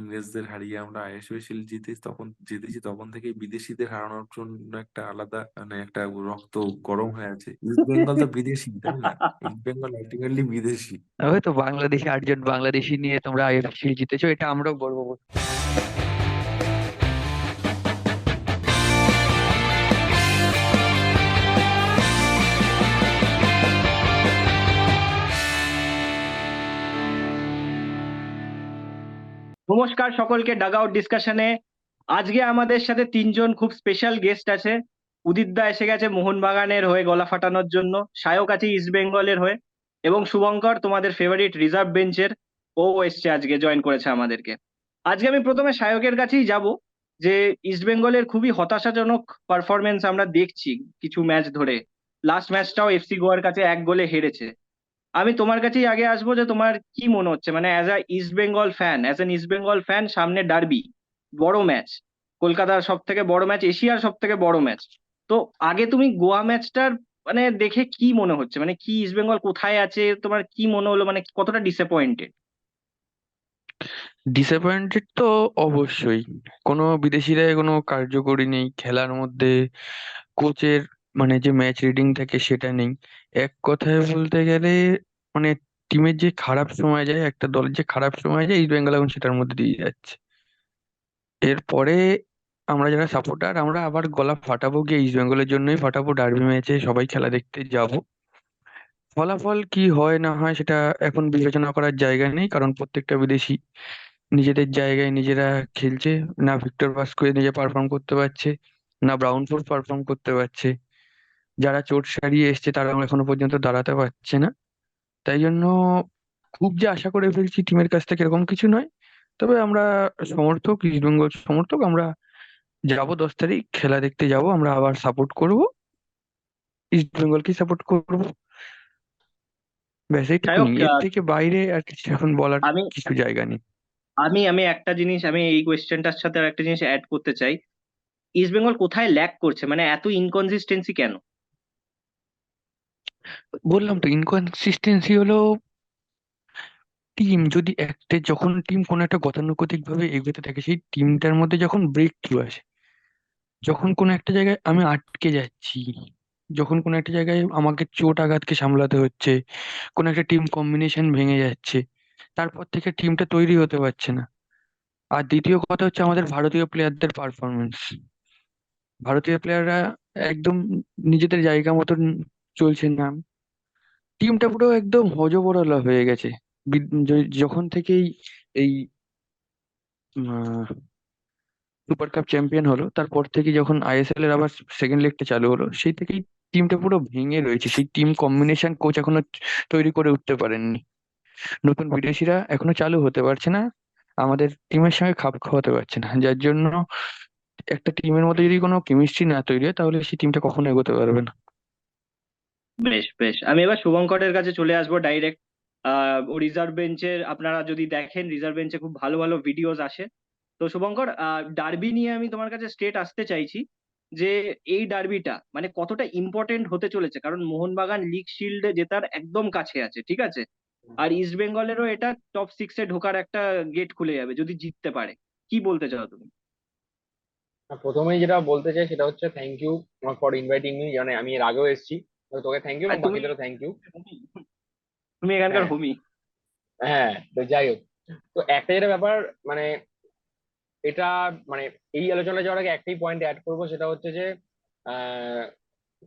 ইংরেজদের হারিয়ে আমরা আইএসএল শিল্ড জিতেছি, তখন থেকে বিদেশিদের হারানোর জন্য একটা আলাদা মানে একটা রক্ত গরম হয়ে আছে। ইস্ট বেঙ্গল তো বিদেশি, তাই না? ইস্ট বেঙ্গল আলটিমেটলি বিদেশি। ওই তো বাংলাদেশি, 8জন বাংলাদেশি নিয়ে তোমরা আইএফসি জিতেছো, এটা আমরাও গর্ববোধ। নমস্কার সকলকে ডাগ আউট ডিসকাশনে। আজকে আমাদের সাথে তিনজন খুব স্পেশাল গেস্ট আছে। উদিত দা এসে গেছে মোহনবাগানের হয়ে গলা ফাটানোর জন্য, সায়ক আছে ইস্ট বেঙ্গলের হয়ে, এবং শুভঙ্কর তোমাদের ফেভারিট রিজার্ভ বেঞ্চের, ও এসছে আজকে, জয়েন করেছে আমাদেরকে। আজকে আমি প্রথমে সায়কের কাছেই যাব, যে ইস্ট বেঙ্গলের খুবই হতাশাজনক পারফরমেন্স আমরা দেখছি কিছু ম্যাচ ধরে। লাস্ট ম্যাচটাও এফসি গোয়ার কাছে 1 গোলে হেরেছে। আমি তোমার কাছেই আগে আসবো, যে তোমার কি মনে হচ্ছে, মানে as an east Bengal fan, সামনে ডার্বি, বড় ম্যাচ, কলকাতার সব থেকে বড় ম্যাচ, এশিয়ার সব থেকে বড় ম্যাচ। তো আগে তুমি গোয়া ম্যাচটার মানে দেখে কি মনে হচ্ছে, মানে কি ইস্ট বেঙ্গল কোথায় আছে, তোমার কি মনে হলো, মানে কতটা ডিসঅ্যাপয়েন্টেড? ডিসঅ্যাপয়েন্টেড তো অবশ্যই। কোনো বিদেশিরা কোনো কার্যকরী নেই খেলার মধ্যে। কোচের মানে যে ম্যাচ রিডিং থাকে সেটা নেই। এক কথায় বলতে গেলে মানে টিমের যে খারাপ সময় যায়, একটা দলের যে খারাপ সময় যায়, ইস্ট বেঙ্গল এখন সেটার মধ্যে দিয়ে যাচ্ছে। এরপরে আমরা যারা সাপোর্টার, আমরা আবার গলা ফাটাবো, গিয়ে ইস্ট বেঙ্গলের জন্যই ফাটাবো। ডার্বি ম্যাচে সবাই খেলা দেখতে যাব। ফলাফল কি হয় না হয় সেটা এখন বিবেচনা করার জায়গা নেই, কারণ প্রত্যেকটা বিদেশি নিজেদের জায়গায় নিজেরা খেলছে। না ভিক্টর ভাস্কোয়েজ নিজে পারফর্ম করতে পারছে, না ব্রাউনফোর্ড পারফর্ম করতে পারছে। যারা চোট সারিয়ে এসছে তারা এখনো পর্যন্ত দাঁড়াতে পারছে না। তাই জন্য খুব যে আশা করে ফেলছি টিমের কাছ থেকে এরকম কিছু নয়। তবে আমরা সমর্থক, ইস্ট বেঙ্গল সমর্থক, আমরা যাবো 10 তারিখ খেলা দেখতে যাব। আমরা আবার সাপোর্ট করব, ইস্ট বেঙ্গলকে সাপোর্ট করব। ব্যাস এইটুকুনি, সায়ক, এর থেকে বাইরে আর কিছু এখন বলার আমি কিছু জায়গা নেই। আমি আমি একটা জিনিস, আমি এই কোয়েশ্চেনটার সাথে আর একটা জিনিস অ্যাড করতে চাই। ইস্ট বেঙ্গল কোথায় ল্যাক করছে, মানে এত ইনকনসিস্টেন্সি কেন? বললাম তো, ইনকনসিস্টেন্সি হলো টিম যদি একটা, যখন টিম কোনো একটা গতানুগতিক ভাবে এগোতে থাকে, সেই টিমটার মধ্যে যখন ব্রেক থ্রু আসে, যখন কোনো একটা জায়গায় আমি আটকে যাচ্ছি, যখন কোনো একটা জায়গায় আমাকে চোট আঘাতকে সামলাতে হচ্ছে, কোনো একটা টিম কম্বিনেশন ভেঙে যাচ্ছে, তারপর থেকে টিমটা তৈরি হতে পারছে না। আর দ্বিতীয় কথা হচ্ছে আমাদের ভারতীয় প্লেয়ারদের পারফরমেন্স। ভারতীয় প্লেয়াররা একদম নিজেদের জায়গা মতন চলছে না। টিমটা পুরো একদম হজবরল হয়ে গেছে। যখন থেকেই এই সুপার কাপ চ্যাম্পিয়ন হলো, তারপর থেকে যখন আইএসএল এর আবার সেকেন্ড লেগটা চালু হলো, সেই থেকেই টিমটা পুরো ভেঙে রয়েছে। সেই টিম কম্বিনেশন কোচ এখনো তৈরি করে উঠতে পারেননি। নতুন বিদেশিরা এখনো চালু হতে পারছে না, আমাদের টিমের সঙ্গে খাপ খাওয়াতে পারছে না। যার জন্য একটা টিমের মধ্যে যদি কোনো কেমিস্ট্রি না তৈরি হয়, তাহলে সেই টিমটা কখনো এগোতে পারবে না। বেশ বেশ, আমি এবার শুভঙ্করের কাছে চলে আসবো ডাইরেক্ট। ও রিজার্ভ বেঞ্চের, আপনারা যদি দেখেন রিজার্ভ বেঞ্চে খুব ভালো ভালো ভিডিওস আসে। তো শুভঙ্কর, ডার্বি নিয়ে আমি তোমার কাছে স্টেট আসতে চাইছি, যে এই ডার্বিটা মানে কতটা ইম্পর্টেন্ট হতে চলেছে, কারণ মোহনবাগান লিগ শিল্ডে জেতার একদম কাছে আছে, ঠিক আছে? আর ইস্ট বেঙ্গলেরও এটা টপ 6-এ ঢোকার একটা গেট খুলে যাবে যদি জিততে পারে। কি বলতে চাও তুমি? প্রথমেই যেটা বলতে চাই সেটা হচ্ছে thank you for inviting me, মানে আমি এর আগেও এসেছি। তো তোকে থ্যাংক ইউ আর এবং তুমি, বাকিদেরও থ্যাংক ইউ। তুমি এখানকার হ্যাঁ, হোমি। হ্যাঁ, তো যাই হোক, তো একটা যেটা ব্যাপার, মানে এটা মানে এই আলোচনায় যাওয়ার আগে একটাই পয়েন্ট অ্যাড করবো, সেটা হচ্ছে যে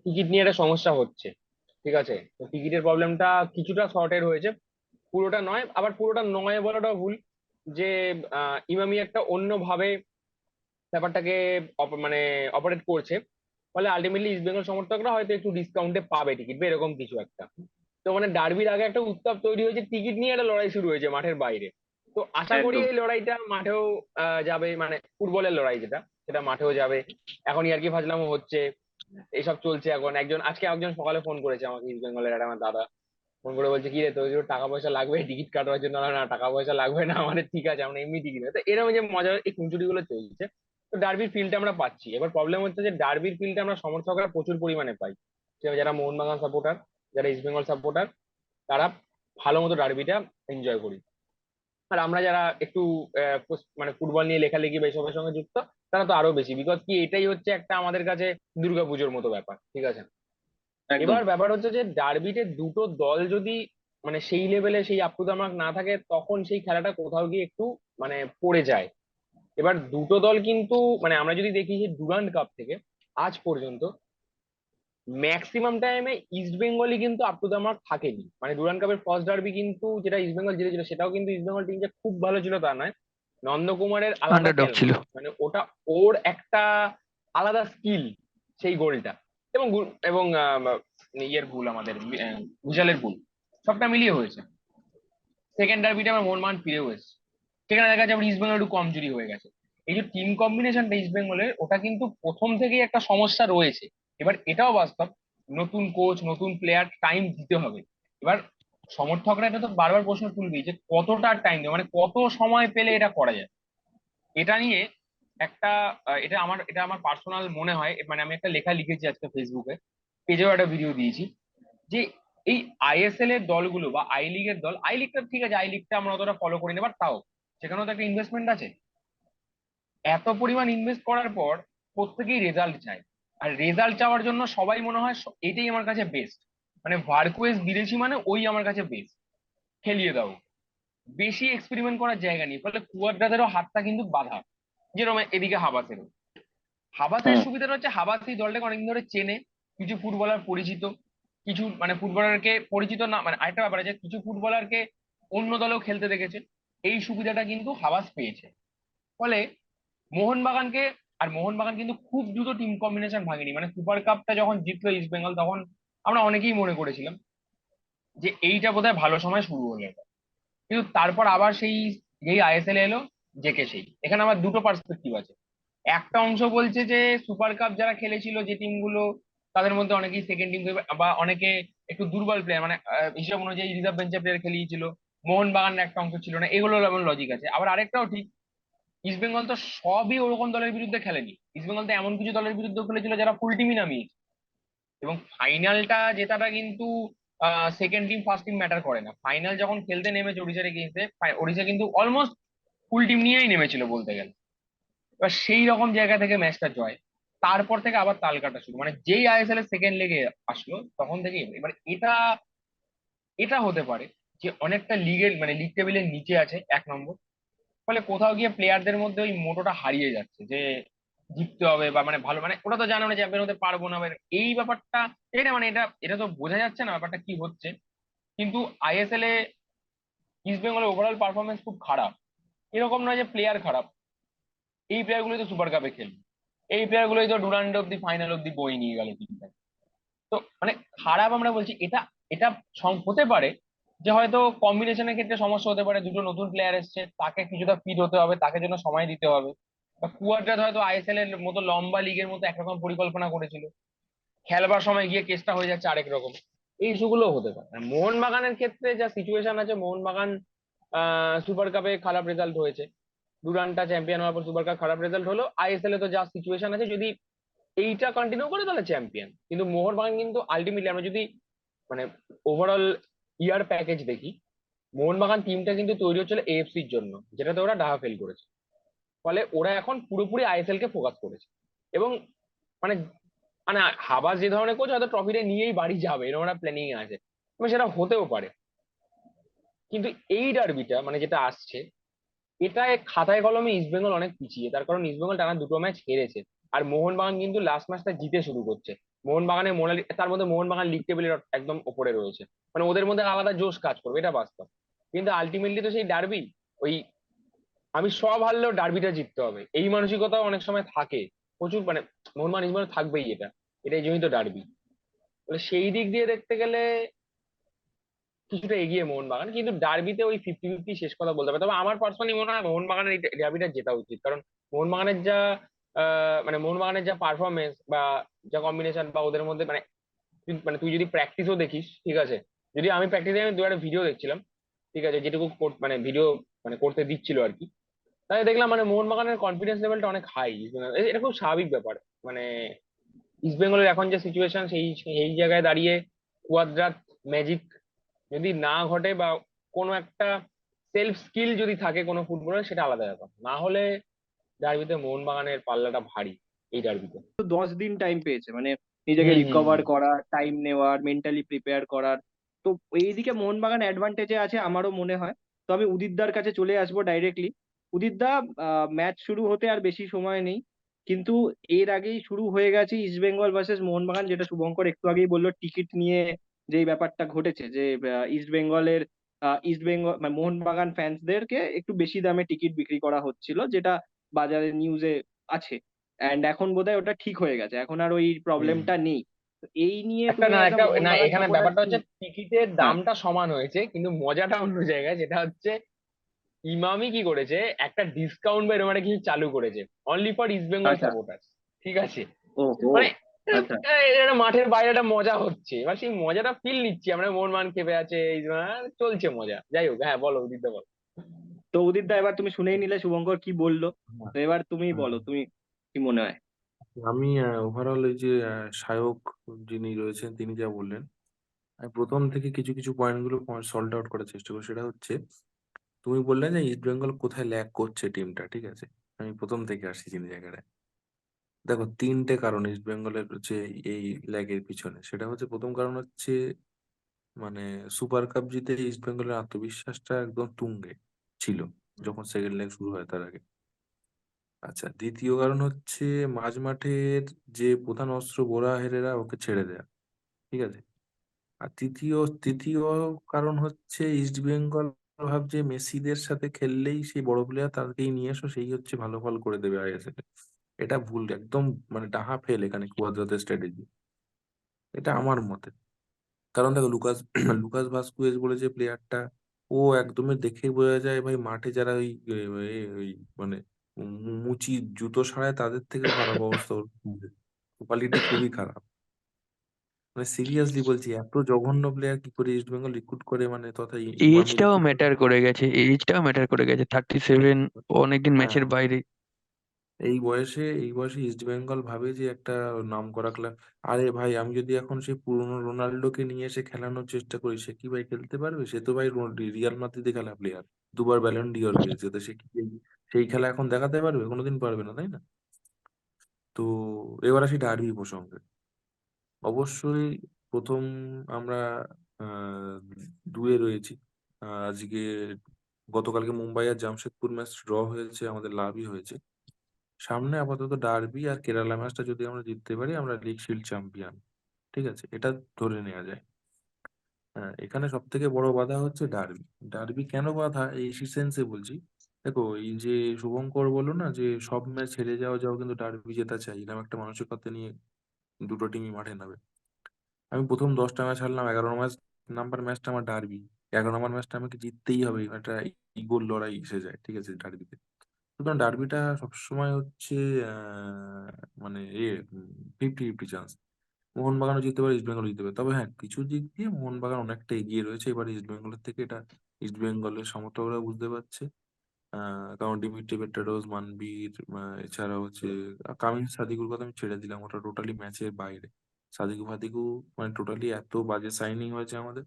টিকিট নিয়ে একটা সমস্যা হচ্ছে। ঠিক আছে, তো টিকিটের প্রবলেমটা কিছুটা সর্টেড হয়েছে, পুরোটা নয়, আবার পুরোটা নয় বলাটাও ভুল। যে ইমামি একটা অন্যভাবে ব্যাপারটাকে মানে অপারেট করছে, ফলে আলটিমেটলি ইস্ট বেঙ্গল সমর্থকরা হয়তো একটু ডিসকাউন্টে পাবে টিকিট বা এরকম কিছু একটা। তো মানে ডার্বির আগে একটা উত্তাপ তৈরি হয়েছে, টিকিট নিয়ে একটা লড়াই শুরু হয়েছে মাঠের বাইরে। তো আশা করি একদম। এই লড়াইটা মাঠেও যাবে, মানে ফুটবলের লড়াই যেটা, সেটা মাঠেও যাবে। এখন ইয়ার্কি ফাজলামও হচ্ছে, এইসব চলছে। এখন আজকে একজন সকালে ফোন করেছে আমাকে, ইস্ট বেঙ্গলের একটা আমার দাদা, ফোন করে বলছে কি রে তোর যদি টাকা পয়সা লাগবে টিকিট কাটার জন্য? না, টাকা পয়সা লাগবে না, মানে ঠিক আছে, আমরা এমনি টিকিট। তো এরকম যে মজার এই খুনসুটি গুলো চলছে। তো ডার্বির ফিল্ডটা আমরা পাচ্ছি, এবার প্রবলেম হচ্ছে যে ডার্বির ফিল্ডে আমরা সমর্থকরা প্রচুর পরিমাণে পাই। যারা মোহনবাগান সাপোর্টার, যারা ইস্ট বেঙ্গল সাপোর্টার, তারা ভালো মতো ডার্বিটা এনজয় করি। আর আমরা যারা একটু মানে ফুটবল নিয়ে লেখালেখি বা এসবের সঙ্গে যুক্ত, তারা তো আরো বেশি, বিকজ কি এটাই হচ্ছে একটা আমাদের কাছে দুর্গাপুজোর মতো ব্যাপার, ঠিক আছে। একদম। এবার ব্যাপার হচ্ছে যে ডার্বিতে দুটো দল যদি মানে সেই লেভেলে সেই আপ টু দ্য মার্ক না থাকে, তখন সেই খেলাটা কোথাও গিয়ে একটু মানে পড়ে যায়। এবার দুটো দল কিন্তু মানে আমরা যদি দেখি যে ডুরান্ড কাপ থেকে আজ পর্যন্ত ম্যাক্সিমাম টাইমে ইস্ট বেঙ্গলই কিন্তু আপ টু দ্য মার্ক থাকেনি। মানে ডুরান্ড কাপের ফার্স্ট ডার্বি কিন্তু যেটা ইস্ট বেঙ্গল জিতেছিল, সেটাও কিন্তু ইস্ট বেঙ্গল টিম যে খুব ভালো ছিল তা নয়। নন্দকুমারের আলাদা আন্ডারডগ খেলনা, ছিল। মানে ওটা ওর একটা আলাদা স্কিল, সেই গোলটা। এবং এবং ইয়ের ভুল, আমাদের ভুজালের ভুল, সবটা মিলিয়ে হয়েছে। সেকেন্ড ডার্বিটা আমার মোহনবাগান ফিরেও এসেছে, সেখানে দেখা যাচ্ছে আবার ইস্ট বেঙ্গল একটু কমজোরি হয়ে গেছে। এই যে টিম কম্বিনেশনটা ইস্ট বেঙ্গলের, ওটা কিন্তু প্রথম থেকেই একটা সমস্যা রয়েছে। এবার এটাও বাস্তব, নতুন কোচ নতুন প্লেয়ার, টাইম দিতে হবে। এবার সমর্থকরা এটা তো বারবার প্রশ্ন তুলবেই যে কতটা টাইম দেবে, মানে কত সময় পেলে এটা করা যায়। এটা নিয়ে একটা এটা আমার পার্সোনাল মনে হয়, মানে আমি একটা লেখা লিখেছি আজকে ফেসবুকে, পেজেও একটা ভিডিও দিয়েছি, যে এই আইএসএল এর দলগুলো বা আই লিগের দল, আই লিগটা ঠিক আছে, আই লিগটা আমরা অতটা ফলো করি না, বাট তাও সেখানেও তো একটা ইনভেস্টমেন্ট আছে। এত পরিমাণ ইনভেস্ট করার পর প্রত্যেকেই রেজাল্ট চায়। আর রেজাল্ট চাওয়ার জন্য সবাই মনে হয় এটাই আমার কাছে বেস্ট, মানে ভার্কুয়েস বিদেশি মানে ওই আমার কাছে বেস্ট, খেলিয়ে দাও। বেশি এক্সপেরিমেন্ট করার জায়গা নেই, ফলে কুয়াদ্রাদেরও হাতটা কিন্তু বাঁধা। যেরকম এদিকে হাবাসেরও, হাবাসের হুম। সুবিধাটা হচ্ছে হাবাস এই দলটাকে অনেকদিন ধরে চেনে, কিছু ফুটবলার পরিচিত, কিছু মানে ফুটবলারকে পরিচিত না, মানে আরেকটা ব্যাপার আছে, কিছু ফুটবলারকে অন্য দলেও খেলতে দেখেছে। এই সুবিধাটা কিন্তু হাবাস পেয়েছে। ফলে মোহনবাগানকে, আর মোহনবাগান কিন্তু খুব দ্রুত টিম কম্বিনেশন ভাঙেনি, মানে সুপার কাপটা যখন জিতলো ইস্ট বেঙ্গল, তখন আমরা অনেকেই মনে করেছিলাম যে এইটা বোধহয় ভালো সময় শুরু হলো এটা। কিন্তু তারপর আবার সেই যেই আইএসএল এলো, জেকে সেই, এখানে আবার দুটো পার্সপেক্টিভ আছে। একটা অংশ বলছে যে সুপার কাপ যারা খেলেছিল যে টিমগুলো, তাদের মধ্যে অনেকেই সেকেন্ড টিম, বা অনেকে একটু দুর্বল প্লেয়ার, মানে হিসাব অনুযায়ী রিজার্ভ বেঞ্চের প্লেয়ার খেলিয়েছিল, মোহনবাগান একটা অংশ ছিল না, এগুলো এমন লজিক আছে। আবার আরেকটাও ঠিক, ইস্ট বেঙ্গল তো সবই ওরকম দলের বিরুদ্ধে খেলেনি, ইস্ট বেঙ্গল তো এমন কিছু দলের বিরুদ্ধে খেলেছিল যারা ফুল টিমই নামিয়েছে। এবং ফাইনালটা জেতাটা কিন্তু second team first team matter করে না, ফাইনাল যখন খেলতে নেমেছে ওড়িশার এগেইনস্টে, ওড়িশা কিন্তু অলমোস্ট ফুল টিম নিয়েই নেমেছিল বলতে গেলে। এবার সেই রকম জায়গা থেকে ম্যাচটা জয়, তারপর থেকে আবার তাল কাটা শুরু, মানে যেই আইএসএল এর সেকেন্ড লেগে আসলো তখন থেকে। এবার এটা এটা হতে পারে যে অনেকটা লিগের মানে লিগ টেবিলের নিচে আছে এক নম্বর, ফলে কোথাও গিয়ে প্লেয়ারদের মধ্যে ওই মোটোটা হারিয়ে যাচ্ছে যে জিততে হবে, বা মানে ভালো, মানে ওরা তো জানে না চ্যাম্পিয়ন হতে পারবো না, এই ব্যাপারটা, এটা মানে এটা এটা তো বোঝা যাচ্ছে না ব্যাপারটা কি হচ্ছে। কিন্তু আইএসএল এ ইস্ট বেঙ্গলের ওভারঅল পারফরমেন্স খুব খারাপ, এরকম নয় যে প্লেয়ার খারাপ, এই প্লেয়ার গুলোই তো সুপার কাপে খেলবে, এই প্লেয়ার গুলোই তো ডুরান্ড অব্দি ফাইনাল অব্দি বই নিয়ে গেল টিমটা। তো মানে খারাপ আমরা বলছি, এটা এটা হতে পারে যে হয়তো কম্বিনেশনের ক্ষেত্রে সমস্যা হতে পারে, দুটো নতুন প্লেয়ার এসছে, তাকে কিছুটা ফিট হতে হবে, তাকে জন্য সময় দিতে হবে। বা কুয়াড্রাত হয়তো আইএসএল এর মতো লম্বা লিগের মতো একরকম পরিকল্পনা করেছিল, খেলবার সময় গিয়ে কেসটা হয়ে যাচ্ছে আরেক রকম। এই ইস্যুগুলো হতে পারে। আর মোহনবাগানের ক্ষেত্রে যা সিচুয়েশন আছে, মোহনবাগান সুপার কাপে খারাপ রেজাল্ট হয়েছে, ডুরান্ডটা চ্যাম্পিয়ন হওয়ার পর সুপার কাপ খারাপ রেজাল্ট হলো, আইএসএল এ তো যা সিচুয়েশন আছে, যদি এইটা কন্টিনিউ করে তাহলে চ্যাম্পিয়ন। কিন্তু মোহনবাগান কিন্তু আলটিমেটলি আমরা যদি মানে ওভারঅল ইয়ার প্যাকেজ দেখি, মোহনবাগান টিমটা কিন্তু তৈরি হচ্ছিল এএফসির জন্য, যেটাতে ওরা ডাহা ফেল করেছে। ফলে ওরা এখন পুরোপুরি আইএসএল কে ফোকাস করেছে। এবং মানে মানে হাবাস যে ধরনের কোচ, হয়তো ট্রফিটা নিয়েই বাড়ি যাবে এরকম একটা প্ল্যানিং আছে, এবং সেটা হতেও পারে। কিন্তু এই ডার্বিটা মানে যেটা আসছে, এটা খাতায় কলমে ইস্টবেঙ্গল অনেক পিছিয়ে, তার কারণ ইস্টবেঙ্গল টানা দুটো ম্যাচ হেরেছে। আর মোহনবাগান কিন্তু লাস্ট ম্যাচটা জিতে শুরু করছে। মোহনবাগানের মোনালি, তার মধ্যে মোহনবাগান লিগ টেবিলের একদম ওপরে রয়েছে, মানে ওদের মধ্যে আলাদা জোশ কাজ করবে, এটা বাস্তব। কিন্তু আলটিমেটলি তো সেই ডার্বি, ওই আমি সব হারলেও ডার্বিটা জিততে হবে, এই মানসিকতাও অনেক সময় থাকে প্রচুর, মানে মোহনবাগান ইস্টবেঙ্গল থাকবেই, এটাই জন্যই তো ডার্বি। সেই দিক দিয়ে দেখতে গেলে কিছুটা এগিয়ে মোহনবাগান, কিন্তু ডার্বিতে ওই 50-50 শেষ কথা বলতে হবে। তবে আমার পার্সোনালি মনে হয় মোহনবাগানের এই ডার্বিটা জেতা উচিত, কারণ মোহনবাগানের যা মানে মোহনবাগানের যা পারফরমেন্স বা যা কম্বিনেশন বা ওদের মধ্যে, মানে মানে তুই যদি প্র্যাকটিসও দেখিস, ঠিক আছে, যদি আমি প্র্যাকটিসে আমি দু একটা ভিডিও দেখছিলাম, ঠিক আছে, যেটুকু মানে ভিডিও মানে করতে দিচ্ছিল আর কি, তাই দেখলাম মানে মোহনবাগানের কনফিডেন্স লেভেলটা অনেক হাই। এটা খুব স্বাভাবিক ব্যাপার, মানে ইস্ট বেঙ্গলের এখন যে সিচুয়েশন, সেই সেই জায়গায় দাঁড়িয়ে কুয়াদ্রাত ম্যাজিক যদি না ঘটে, বা কোনো একটা সেলফ স্কিল যদি থাকে কোনো ফুটবলার, সেটা আলাদা ব্যাপার। না হলে ডার্বিতে মোহনবাগানের পাল্লাটা ভারী, এই ডার্বিতে। 10 দিন টাইম পেয়েছে, মানে নিজেকে হুম হুম রিকভার হুম। করার, টাইম নেওয়ার, মেন্টালি প্রিপেয়ার করার। তো এইদিকে মোহনবাগান অ্যাডভান্টেজে আছে আমারও মনে হয়। তো আমি উদিতদার কাছে চলে আসবো ডাইরেক্টলি। উদিতদা, ম্যাচ শুরু হতে আর বেশি সময় নেই, কিন্তু এর আগেই শুরু হয়ে গেছে ইস্টবেঙ্গল ভার্সেস মোহনবাগান, যেটা শুভঙ্কর একটু আগেই বললো, টিকিট নিয়ে যেই ব্যাপারটা ঘটেছে, যে ইস্টবেঙ্গলের ইস্টবেঙ্গল মানে মোহনবাগান ফ্যান্সদেরকে একটু বেশি দামে টিকিট বিক্রি করা হচ্ছিল, যেটা বাজারে নিউজে আছে। অ্যান্ড এখন বোধহয় ওটা ঠিক হয়ে গেছে, এখন আর ওই হুম। প্রবলেমটা নেই। তো এই নিয়ে একটা তুমি না অ্যাজ আ একটা না, মোহনবাগান এখানে সাপোর্টার ব্যাপারটা কি? হচ্ছে টিকিটের হ্যাঁ, দামটা সমান হয়েছে, কিন্তু মজাটা অন্য জায়গায়। যেটা হচ্ছে ইমামি কি করেছে, একটা ডিসকাউন্ট বা এরকম একটা কিছু চালু করেছে, অনলি ফর ইস্ট বেঙ্গল আচ্ছা। সাপোর্টার। ঠিক আছে? ও ও মানে আচ্ছা। এটা মাঠের বাইরে একটা মজা হচ্ছে, এবার সেই মজাটা ফিল নিচ্ছি আমরা। মোহনবাগান খেপে আছে, এই চলছে মজা। যাই হোক, হ্যাঁ বলো দিতে বলো। তো উদিত দা, এবার তুমি শুনেই নিলে শুভঙ্কর কি বললো, হ্যাঁ, তো এবার তুমি হ্যাঁ। বলো, তুমি কি মনে হয়? আমি ওভারঅল এই যে সায়ক যিনি রয়েছেন তিনি যা বললেন, আমি প্রথম থেকে কিছু কিছু পয়েন্ট গুলো সল্ট আউট করার চেষ্টা করি। সেটা হচ্ছে, তুমি বললে যে ইস্ট বেঙ্গল কোথায় ল্যাগ করছে টিমটা, ঠিক আছে? আমি প্রথম থেকে আসছি যে জায়গাটায়। দেখো, তিনটে কারণ ইস্ট বেঙ্গলের হচ্ছে এই ল্যাগের পিছনে। সেটা হচ্ছে, প্রথম কারণ হচ্ছে মানে সুপার কাপ জিতে ইস্ট বেঙ্গলের আত্মবিশ্বাসটা একদম তুঙ্গে ছিল যখন সেকেন্ড লেগ শুরু হয় তার আগে। আচ্ছা, দ্বিতীয় কারণ হচ্ছে মাঝ মাঠের যে প্রধান অস্ত্র বোরা হেরেরা, ওকে ছেড়ে দেয়া, ঠিক আছে? আর তৃতীয় তৃতীয় কারণ হচ্ছে ইস্ট বেঙ্গল ভাবছে মেসিদের সাথে খেললেই সেই বড় প্লেয়ার তাকেই নিয়ে এসো, সেই হচ্ছে ভালো ফল করে দেবে আইএসএল এ। এটা ভুল একদম, মানে ডাহা ফেল এখানে কুয়াদ্রাতের স্ট্র্যাটেজি, এটা আমার মতে। কারণ দেখো, লুকাস লুকাস ভাস্কুয়েজ বলে যে প্লেয়ারটা, ও একদমই দেখে বোঝা যায় ভাই, মাঠে যারা ওই মানে মুচি জুতো সারায় তাদের থেকেও খারাপ অবস্থা ওর। কোয়ালিটি খুবই খারাপ। মানে সিরিয়াসলি বলছি, এত জঘন্য প্লেয়ার কি করে ইস্ট বেঙ্গল রিক্রুট করে, মানে তথা ইমামি এজটাও রিক্রুট করে। ম্যাটার করে গেছে, এজটাও ম্যাটার করে গেছে, 37, অনেকদিন হ্যাঁ, ম্যাচের বাইরে। এই বয়সে ইস্ট বেঙ্গল ভাবে যে একটা নাম করা ক্লাব। আরে ভাই, আমি যদি এখন সেই পুরনো রোনাল্ডোকে নিয়ে এসে খেলানোর চেষ্টা করি, সে কি ভাই খেলতে পারবে? সে তো ভাই রিয়াল মাদ্রিদে খেলা প্লেয়ার, দুবার ব্যালন ডিওর পেয়েছে, তো সে কি সেই খেলা এখন দেখাতে পারবে? কোনোদিন পারবে না, তাই না? তো এবার আসি ডার্বি প্রসঙ্গে। অবশ্যই প্রথম আমরা আহ দুয়ে রয়েছি। আজকে গতকালকে মুম্বাই আর জামশেদপুর ম্যাচ ড্র হয়েছে, আমাদের লাভই হয়েছে। সামনে আপাতত ডার্বি আর কেরালা ম্যাচটা যদি আমরা জিততে পারি, আমরা লিগ শিল্ড চ্যাম্পিয়ন, ঠিক আছে? এটা ধরে নেওয়া যায়। হ্যাঁ, এখানে সব থেকে বড় বাধা হচ্ছে ডার্বি। ডার্বি কেন বাধা, এই সেন্সে বলছি। দেখো, এই যে শুভঙ্কর বললো না যে সব ম্যাচ হেরে যাও যাও কিন্তু ডার্বি জেতা চাই, এরকম একটা মানসিকতা নিয়ে দুটো টিমই মাঠে নামে। আমি প্রথম 10টা ম্যাচ হারলাম, 11 নাম্বার ম্যাচটা আমার ডার্বি, 11 নম্বর ম্যাচটা আমাকে জিততেই হবে, একটা ইগোর লড়াই এসে যায়, ঠিক আছে, ডার্বিতে। সুতরাং ডার্বিটা সবসময় হচ্ছে আহ মানে 50-50 চান্স। মোহনবাগানও জিততে পারে, ইস্ট বেঙ্গল জিততে পারে। তবে হ্যাঁ, কিছু দিক দিয়ে মোহনবাগান অনেকটা এগিয়ে রয়েছে এবার ইস্ট বেঙ্গলের থেকে, এটা ইস্ট বেঙ্গলের সমর্থকরা বুঝতে পারছে। কারণ ডিমিট্রি পেট্রাডোস, মানবীর, এছাড়া হচ্ছে কামিল সাদিকুর কথা আমি ছেড়ে দিলাম, ওটা টোটালি ম্যাচের বাইরে। সাদিকু ফাদিকু মানে টোটালি এত বাজে সাইনিং হয়েছে আমাদের।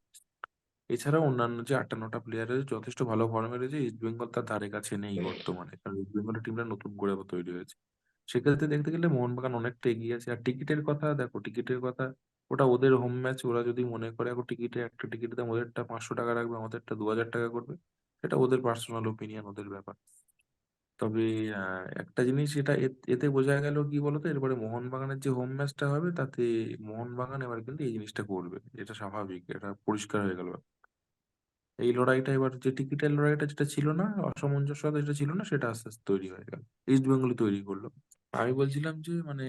এছাড়াও অন্যান্য যে 8টা 9টা প্লেয়ারের যথেষ্ট ভালো ফর্মে রয়েছে, ইস্ট বেঙ্গল তার ধারে কাছে নেই বর্তমানে, কারণ ইস্ট বেঙ্গলের টিমটা নতুন করে তৈরি হয়েছে। সেক্ষেত্রে দেখতে গেলে মোহনবাগান অনেকটা এগিয়ে আছে। আর টিকিটের কথা দেখো, টিকিটের কথা, ওটা ওদের হোম ম্যাচ, ওরা যদি মনে করে এখন টিকিটে একটা টিকিট দাম ওদেরটা 500 টাকা রাখবে, আমাদেরটা 2000 টাকা করবে, সেটা ওদের পার্সোনাল ওপিনিয়ন, ওদের ব্যাপার। তবে একটা জিনিস এটা এতে বোঝা গেল কি বলতো, এরপরে মোহনবাগানের যে হোম ম্যাচটা হবে তাতে মোহনবাগান এবার কিন্তু এই জিনিসটা করবে, এটা স্বাভাবিক, এটা পরিষ্কার হয়ে গেল। এই লড়াইটা এবার, যে টিকিটের লড়াইটা যেটা ছিল না, অসামঞ্জস্যতা যেটা ছিল না, সেটা আস্তে আস্তে তৈরি হয়ে গেল, ইস্ট বেঙ্গলই তৈরি করলো। আমি বলছিলাম যে মানে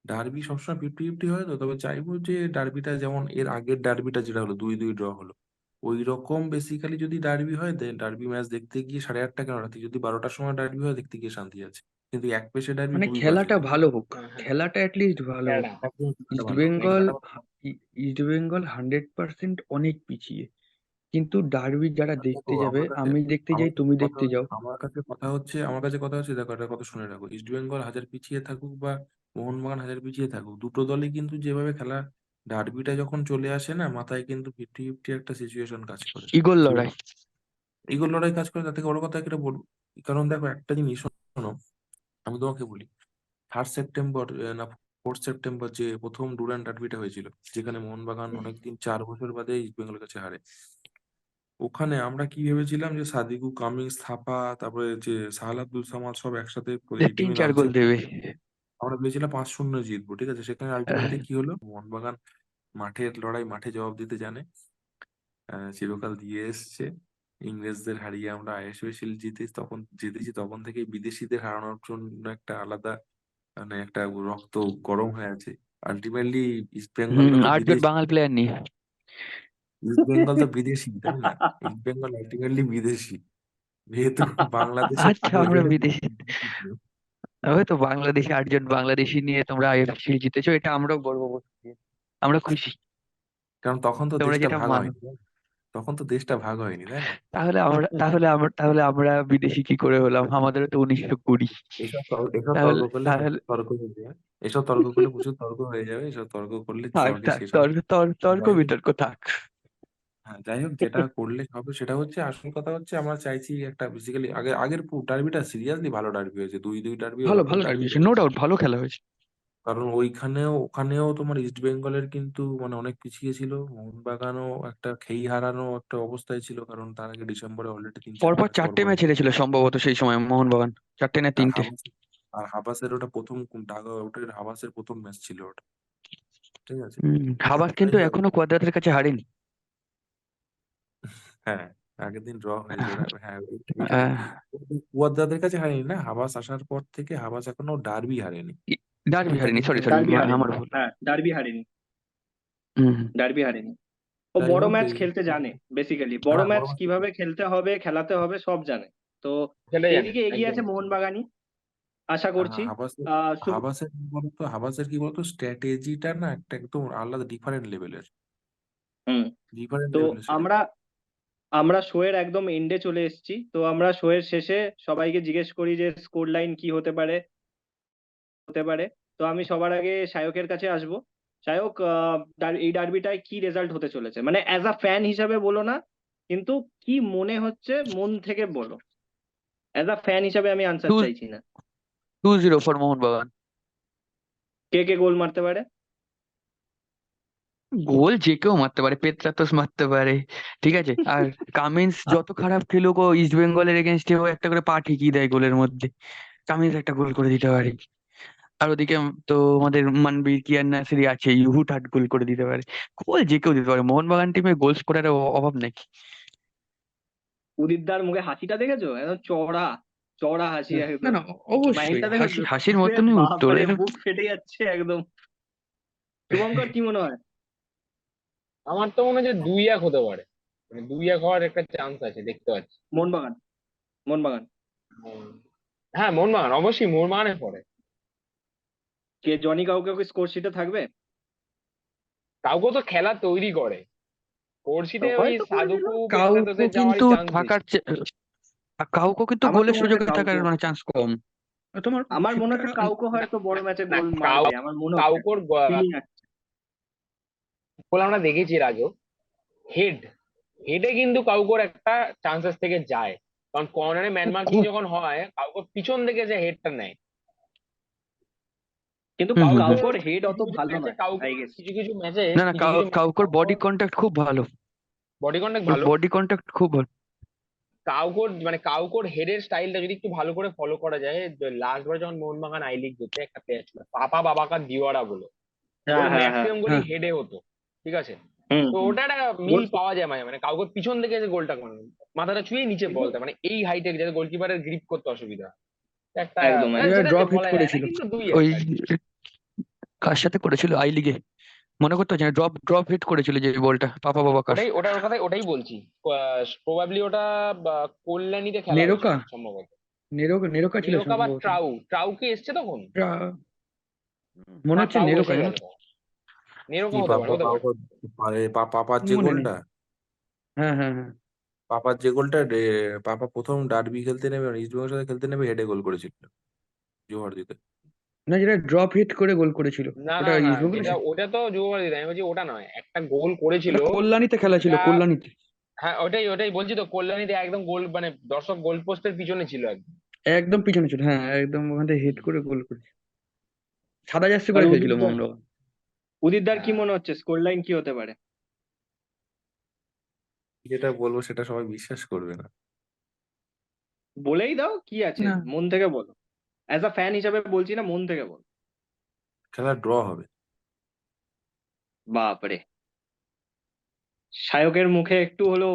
ডার্বি সবসময় 50-50 হয়, তো তবে চাইবো যে ডার্বিটা যেমন এর আগের ডার্বিটা যেটা হলো 2-2 ড্র হলো, ওই রকম বেসিক্যালি যদি ডার্বি হয়, দেন ডার্বি ম্যাচ দেখতে গিয়ে 8:30 কেন, রাতে যদি 12টার সময় ডার্বি হয় দেখতে গিয়ে শান্তি আছে। কিন্তু এক পেশে ডার্বি মানে খুবই বাজে খেলাটা লাগে। ভালো হোক, হ্যাঁ হ্যাঁ। খেলাটা অ্যাটলিস্ট ভালো হোক। খেলাটা একদম খেলাটা ইস্ট ভালো হোক, বেঙ্গল খেলাটা ভালো হোক। ইস্ট বেঙ্গল 100% অনেক পিছিয়ে, কিন্তু ডার্বি যারা দেখো, দেখতে যাবে, আমার কাছে আমি দেখতে আমার যাই, কাছে তুমি কথা দেখতে যাও। আমার কাছে কথা হচ্ছে, দেখো একটা কথা শুনে রাখো, ইস্ট বেঙ্গল হাজার পিছিয়ে থাকুক বা মোহনবাগান হাজার পিছিয়ে থাকুক, দুটো দলই কিন্তু যেভাবে খেলা, ডার্বিটা যখন চলে আসে না মাথায়, কিন্তু 50-50 একটা সিচুয়েশন কাজ করে। ইগোর সেটা লড়াই। এইগুলো লড়াই কাজ করে, তার থেকে বড় কথা একটা বলবো। কারণ দেখো একটা জিনিস, শোনো, আমি তোমাকে বলি, 3 সেপ্টেম্বর না 4 সেপ্টেম্বর যে প্রথম ডুরান্ড ডার্বিটা হয়েছিল, যেখানে মোহনবাগান অনেকদিন 4 বছর বাদে ইস্ট বেঙ্গলের কাছে হারে, ওখানে আমরা কি ভেবেছিলাম যে সাদিকু কামিন্স, থাপা, তারপরে যে সাহাল আব্দুল সামাদ সব একসাথে এই তিন টিমে চার নামছে। গোল দেবে। আমরা ভেবেছিলাম 5-0 জিতবো, ঠিক আছে। সেখানে আলটিমেটলি কি হলো, মোহনবাগান মাঠের লড়াই মাঠে জবাব দিতে জানে, চিরকাল দিয়ে এসছে। ইংরেজদের হারিয়ে আমরা আইএসএল শিল্ড জিতেছি, তখন থেকে বিদেশিদের হারানোর জন্য একটা আলাদা মানে একটা রক্ত গরম হয়ে আছে। আলটিমেটলি ইস্ট বেঙ্গলটা তো 8 জন বিদেশি, বাঙাল প্লেয়ার নিয়ে। ইস্ট বেঙ্গল তো বিদেশি, তাই না? ইস্ট বেঙ্গল আলটিমেটলি বিদেশি, যেহেতু বাংলাদেশের আচ্ছা, আমরা 15 জনের বিদেশি, ওই তো বাংলাদেশে 8 জন বাংলাদেশি নিয়ে তোমরা আইএফএল জিতেছো, এটা আমরাও গর্ববোধ করি, আমরা খুশি। কারণ তখন তো তোমরা দেশটা যেটা ভাগ মানো, হয়নি, তাই না? তখন তো দেশটা ভাগ হয়নি, তাই না? তাহলে আমরা বিদেশি কি করে হলাম? আমাদেরও তো 1920। এসব তাহলে তর্ক করলে তাহলে প্রচুর তর্ক হয়ে যাবে। এসব তর্ক করলে প্রচুর তর্ক হয়ে যাবে, এসব তর্ক করলে থাক সঠিক থাক, শেষ হবে তর্ক না। তর্ক যাই হোক, বিতর্ক থাক। হ্যাঁ, যাই হোক, যেটা করলে হবে সেটা হচ্ছে, আসল কথা হচ্ছে আমরা চাইছি একটা বেসিক্যালি আগের ডার্বিটা সিরিয়াসলি ভালো ডার্বি হয়েছে, 2-2 ডার্বি ভালো ওরকম ভালো ডার্বি ডার্বি হয়েছে, নো হয়েছে। ডাউট, ভালো খেলা হয়েছে। কারণ ওখানেও তোমার ইস্ট বেঙ্গলের কিন্তু মানে অনেক পিছিয়ে ছিল, মোহনবাগানও একটা খেই হারানো একটা অবস্থায় ছিল, কারণ তার আগে ডিসেম্বরে অলরেডি 3-4 পরপর ম্যাচ পর 4টে পর ম্যাচ হেরেছিল সম্ভবত সেই সময় মোহনবাগান, 4টে না আর 3টে। হাবাসের ওটা প্রথম ওটা হাবাসের প্রথম ম্যাচ ছিল ওটা, ঠিক আছে। হাবাস যাই কিন্তু হোক, এখনো কোয়াদ্রাতের কাছে হারেনি। হ্যাঁ, আগের দিন ড্র হয়েছে ওরা, হ্যাঁ ওইটা ঠিক। আহ, কুয়াদ্রাদের কাছে হারেনি না, হাবাস আসার পর থেকে হাবাস এখনো ডার্বি হারেনি। ডার্বি এটা হারেনি, কিন্তু সরি সরি, একটা ডার্বি হারেনি, আমার ভুল। হ্যাঁ ডার্বি হারেনি, হুম। ডার্বি হারেনি। ও যাই বড় হোক ম্যাচ খেলতে জানে, বেসিক্যালি বড় হ্যাঁ, বড় ম্যাচ match কিভাবে খেলতে হবে, খেলাতে হবে সব জানে। তো সেটাই জানে এইদিকে এগিয়ে একদম। আছে মোহনবাগানই, আশা করছি। হাবাসের আহ শুভ হাবাসের কি বলতো স্ট্র্যাটেজিটা না একটা একদম আলাদা ডিফারেন্ট লেভেলের, হুম। ডিফারেন্ট তো লেভেলের সেটা। আমরা আমরা শোয়ের একদম এন্ডে চলে এসেছি, তো আমরা শোয়ের শেষে সবাইকে জিজ্ঞেস করি যে স্কোর লাইন কি হতে পারে। তো আমি সবার আগে সায়কের কাছে আসব। সায়ক, এই ডার্বিটায় কি রেজাল্ট হতে চলেছে, মানে অ্যাজ আ ফ্যান হিসাবে বলো না, কিন্তু কি মনে হচ্ছে মন থেকে বলো। অ্যাজ আ ফ্যান হিসাবে আমি আনসার টু চাইছি না। 2-0 ফর মোহনবাগান। কে কে গোল মারতে পারে? গোল যে কেউ মারতে পারে, পেত্রাতোস মারতে পারে, ঠিক আছে। আর কামিন্স যত খারাপ খেলুক, ও ইস্ট বেঙ্গলের এগেনস্টে ও একটা করে পা ঠিকিয়ে দেয় গোলের মধ্যে। কামিন্স একটা গোল করে দিতে পারে। আর ওদিকে তো আমাদের মানবীর কিয়ান নাসিরি আছে, হুটহাট গোল করে দিতে পারে। গোল যে কেউ দিতে পারে, মোহনবাগান টিমে গোল স্কোরারের অভাব নাকি? উদিতদার মুখে হাসিটা দেখেছো, একদম চড়া চড়া হাসি না একদম। না, অবশ্যই মাইন্ডটা হাসি, দেখেছো? হাসির ওরে মতনই উত্তর বাপরে, এরকম। বুক ফেটে যাচ্ছে একদম। শুভঙ্কর, কি মনে হয়? আমার তো মনে হয় যে 2-1 হতে পারে, মানে 2-1 হওয়ার একটা চান্স আছে দেখতে পাচ্ছি। মোহনবাগান, মোহনবাগান। উম, হ্যাঁ মোহনবাগান, অবশ্যই মোহনবাগানের পরে। কে জনি কাউকে স্কোর শিটে থাকবে? কাউকে তো খেলা তৈরি করে, কোর্সিতে ওই হয়তো করে দিল। সাধুকু কাউকে পেত্রাতোসের যাওয়ারই কিন্তু চান্স থাকার বেশি। কাউকে কিন্তু আমার তো গোলের মনে সুযোগ হচ্ছে কাউকে, থাকার মানে চান্স কম। তোমার আমার মনে সেটা হচ্ছে কাউকে না হয়তো বড় ম্যাচে না, গোল মারবে, আমার মনে হচ্ছে, কাউকোর ফিলিং আছে। গোল আমরা দেখেছি এর আগেও। হেড হেডে কিন্তু কাউকোর একটা চান্সেস থেকে যায়, কারণ কর্নারে ম্যান মার্কিং খুব। যখন হয় কাউকোর পিছন থেকে যে হেডটা নেয়। কিন্তু হুম হুম হুম। কাউকোর হেড কিছু অত কিছু ভালো ম্যাচে নয়, আই কাউকোর গেস। কিছু কিছু ম্যাচে না না, কিছু কিছু ম্যাচে কাউকোর বডি কাউকোর কন্ট্যাক্ট খুব ভালো। বডি কন্ট্যাক্ট ওর ভালো। বডি কন্ট্যাক্ট খুব ভালো। কাউকোর মানে কাউকোর হেডের স্টাইলটা যদি একটু ভালো করে ফলো করা যায়, লাস্ট বার যখন মোহনবাগান আই লিগ জিতে একটা প্লেয়ার ছিল পাপা বাবাকার দিওয়ারা বলে, ওর হ্যাঁ হ্যাঁ হ্যাঁ। ম্যাক্সিমাম গোলই হ্যাঁ। হেডে হতো, ঠিক আছে। হুম তো হুম। ওটা একটা মিল গোল- পাওয়া যায় মাঝে মানে কাউকে পিছন থেকে যে গোলটা করে মাথাটা ছুঁয়ে নিচে কিন্তু বলতে, মানে এই হাইটে যাতে গোলকিপারের গ্রিপ করতে অসুবিধা হয়। একটা একদম একদম। সেটা যে ড্রপ হিট বলা যায় না, করেছিল কিন্তু দুই ওই, একটা আর কি। কার সাথে করেছিল আই লিগে মনে করতে হচ্ছে না, ড্রপ ড্রপ হিট করেছিল যে বলটা পাপা বাবাকার। ওটার কথা ওটাই বলছি। প্রবাবলি ওটা কল্যাণীতে খেলা হয়েছিল নেরোকা, সম্ভবত। নেরোকা ছিল নেরোকা বা সম্ভবত। ট্রাউ কি এসছে তখন? মনে না, হচ্ছে ট্রাউ নেরোকা, এসে জানো গেছে তো? তখন। নেরোকা কি হতে পারে, হতে পারে। পাপার যে মনে নেই। গোলটা, হ্যাঁ হ্যাঁ হ্যাঁ। পাপার যে গোলটা পাপা প্রথম ডার্বি খেলতে নেবে, মানে ইস্ট বেঙ্গলের সাথে খেলতে নেবে হেডে গোল করেছিল জোহার দিতে। না, যেটা ড্রপ হিট করে গোল করেছিল, না ওটা না না, ইস্ট বেঙ্গলের যেটা সাথে। ওটা তো যুবভারতী, আমি বলছি ওটা নয়, একটা গোল করেছিল। ওটা কল্যাণীতে খেলা ছিল, যেটা কল্যাণীতে। হ্যাঁ, ওটাই ওটাই বলছি তো, কল্যাণীতে একদম গোল মানে দর্শক গোল পোস্টের পিছনে ছিল একদম। একদম পিছনে ছিল, হ্যাঁ একদম ওখান থেকে হেড করে গোল করেছে, সাদা জার্সি আর পরে খেলছিল মোহনবাগান। উদিতদার কি হ্যাঁ, মনে হচ্ছে স্কোর লাইন কি হতে পারে? যেটা বলবো সেটা সবাই বিশ্বাস করবে না। বলেই দাও, কি আছে, না, মন থেকে বলো। অ্যাজ আ ফ্যান হিসাবে বলছি না, মন থেকে বলো। খেলা ড্র হবে। বাপরে, সায়কের মুখে একটু হলো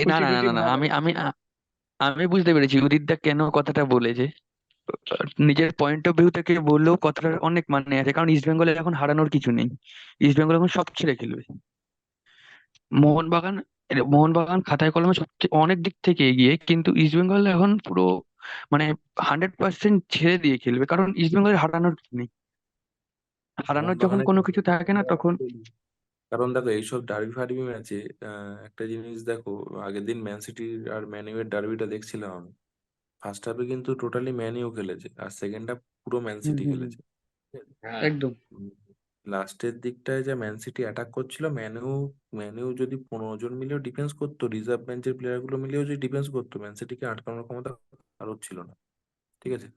না খুশি না না খুশি না না, ভাব আমি আসছে। আমি আমি বুঝতে পেরেছি উদিতদা কেন কথাটা বলেছে। নিজের পয়েন্ট অফ ভিউ থেকে বললেও কথাটার অনেক মানে আছে, কারণ ইস্ট বেঙ্গলের এখন হারানোর কিছু নেই। ইস্ট বেঙ্গল এখন সব ছেড়ে খেলবে। মোহনবাগান মোহনবাগান খাতায় কলমে সবচেয়ে অনেক দিক থেকে এগিয়ে, কিন্তু ইস্ট বেঙ্গল এখন পুরো মানে 100% ছেড়ে দিয়ে খেলবে, কারণ ইস্ট বেঙ্গলের হারানোর কিছু নেই। হারানোর যখন মোহনবাগানের কোনো কিন্তু কিছু থাকে না তখন। কারণ দেখো এইসব ডার্বি ফার্বি ম্যাচে একটা জিনিস দেখো, আগের দিন ম্যান সিটি আর ম্যান ইউ এর ডার্বিটা দেখছিলাম আমি। ফার্স্ট হাফে কিন্তু টোটালি ম্যান ইউ খেলেছে, আর সেকেন্ড হাফ পুরো ম্যান হুম সিটি হুম হুম, খেলেছে। হ্যাঁ, একদম। লাস্টের দিকটায় যা ম্যান সিটি অ্যাটাক করছিল, ম্যান ইউ যদি 15 জন মিলেও ডিফেন্স করতো, রিজার্ভ বেঞ্চের প্লেয়ার গুলো মিলেও যদি ডিফেন্স করতো, ম্যান সিটিকে আটকানোর ক্ষমতা কারোর ছিল না। ঠিক আছে,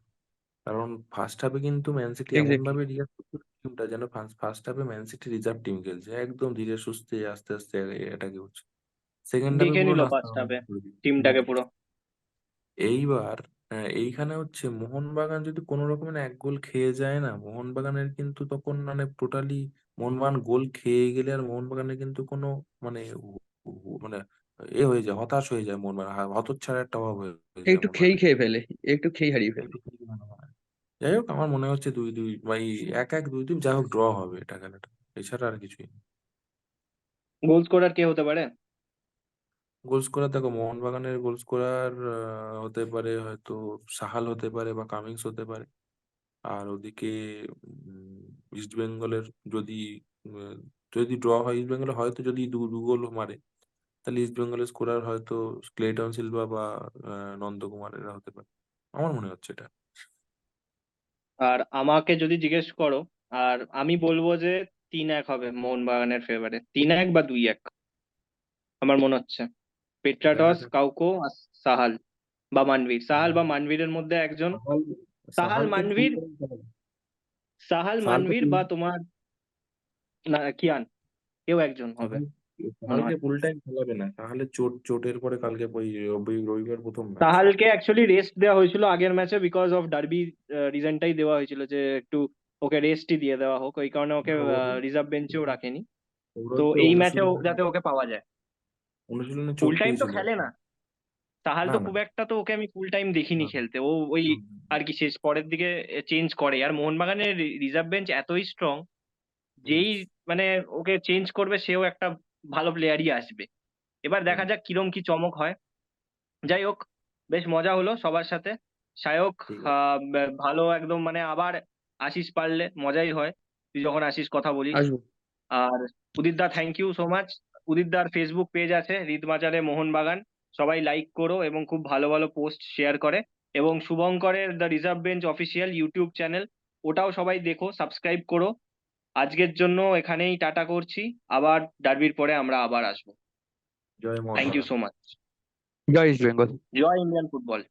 কারণ ফার্স্ট হাফে কিন্তু ম্যান সিটি এমন এক্স্যাক্টলি। ভাবে রিয়াক্ট করছিল টিমটা, যেন ফার্স্ট হাফে ম্যান সিটি রিজার্ভ টিম খেলছে, একদম ধীরে সুস্থে আস্তে আস্তে অ্যাটাকে হচ্ছে। সেকেন্ড হাফে দেখে পুরো নিল নাস্তা ফার্স্ট হাফে নাবুদ করে দিচ্ছে। ঠিক টিমটাকে আছে, পুরো। এইবার এইখানে হচ্ছে মোহনবাগান যদি কোনো রকমের এক গোল খেয়ে যায় না, মোহনবাগানের কিন্তু তখন মানে টোটালি, মোহনবাগান গোল খেয়ে গেলে আর মোহনবাগানের কিন্তু কোনো মানে মানে হয়ে যায়, হতাশ হয়ে যায় মোহনবাগান, হতচ্ছাড়া একটা অভাব হয়ে যায় একটু খেই মোহনবাগানের। খেয়ে ফেলে, একটু খেই হারিয়ে ফেলে। একটু খুবই মনে হয়। যাই হোক, আমার মনে হচ্ছে 2-2 বা 1-1 2-2, যাই হোক ড্র হবে এটা খেলাটা, এছাড়া আর কিছুই না। গোল স্কোরার কে হতে পারে? গোল স্কোরার দেখো, মোহনবাগানের গোল স্কোরার হতে পারে হয়তো সাহাল হতে পারে বা কামিংস হতে পারে। আর ওদিকে ইস্ট বেঙ্গলের যদি উম, যদি ড্র হয়, ইস্ট বেঙ্গল হয়তো যদি দু দু গোল মারে, তাহলে ইস্ট বেঙ্গলের স্কোরার হয়তো ক্লেটন সিলভা বা নন্দকুমার, এরা হতে পারে। আমার মনে হচ্ছে এটা। আর আমাকে যদি জিজ্ঞেস করো, আর আমি বলবো যে 3-1 হবে মোহনবাগানের ফেভারে, 3-1 বা 2-1 আমার মনে হচ্ছে। দেখা পেট্রাটস, যাক। কাউকো আর সাহাল বা মানভীর, সাহাল সাহাল বা মানভীরের মধ্যে একজন। সাহাল সাহাল সাহালকে ফুল মানভীর, টাইম খেলাবে। সাহাল সাহালকে মানভীর ফুল বা তোমার না কিয়ান, কেউ একজন হবে সাহাল মনে সাহালকে হয়। ফুল টাইম খেলাবে না, তাহলে চোটের পরে কালকে ওই রবিবার প্রথম ম্যাচ। সাহালকে অ্যাকচুয়ালি রেস্ট দেওয়া হয়েছিল আগের ম্যাচে বিকজ অফ ডার্বি, রিজনটাই দেওয়া হয়েছিল যে একটু ওকে রেস্টই দিয়ে দেওয়া হোক, ওই কারণে ওকে রিজার্ভ বেঞ্চেও রাখেনি। ওরা তো তো এই ম্যাচেও অনুশীলনে যাতে ওকে পাওয়া যায়। অনুশীলনে ফুল চোট টাইম তো পেয়েছিল খেলে একটা। না সাহাল, না তো না খুব একটা তো ওকে আমি ফুল টাইম দেখিনি না না, খেলতে, ও ওই হুম, আর কি শেষ পরের দিকে চেঞ্জ করে। আর মোহনবাগানের রিজার্ভ বেঞ্চ এতই স্ট্রং, হুম, যেই মানে ওকে চেঞ্জ করবে সেও একটা ভালো প্লেয়ারই আসবে। এবার হুম, দেখা যাক কিরম কি চমক হয়। যাই হোক, বেশ মজা হলো সবার সাথে। সায়ক, ঠিক আছে। ভালো একদম, মানে আবার আসিস পারলে মজাই হয়, তুই যখন আসিস কথা বলিস। আসবো। আর উদিত দা, থ্যাংক ইউ সো মাচ। উদিত দার ফেসবুক পেজ আছে রিতমাচারে মোহনবাগান, সবাই লাইক করো, এবং খুব ভালো ভালো পোস্ট শেয়ার করে। এবং শুভঙ্করের the reserve bench official YouTube channel, ওটাও সবাই দেখো, সাবস্ক্রাইব করো। আজকের জন্য এখানেই টাটা করছি, আবার ডার্বির পরে আমরা আবার আসবো। জয় thank you Mohun Bagan. So much. জয় ইস্ট বেঙ্গল। জয় ইন্ডিয়ান ফুটবল।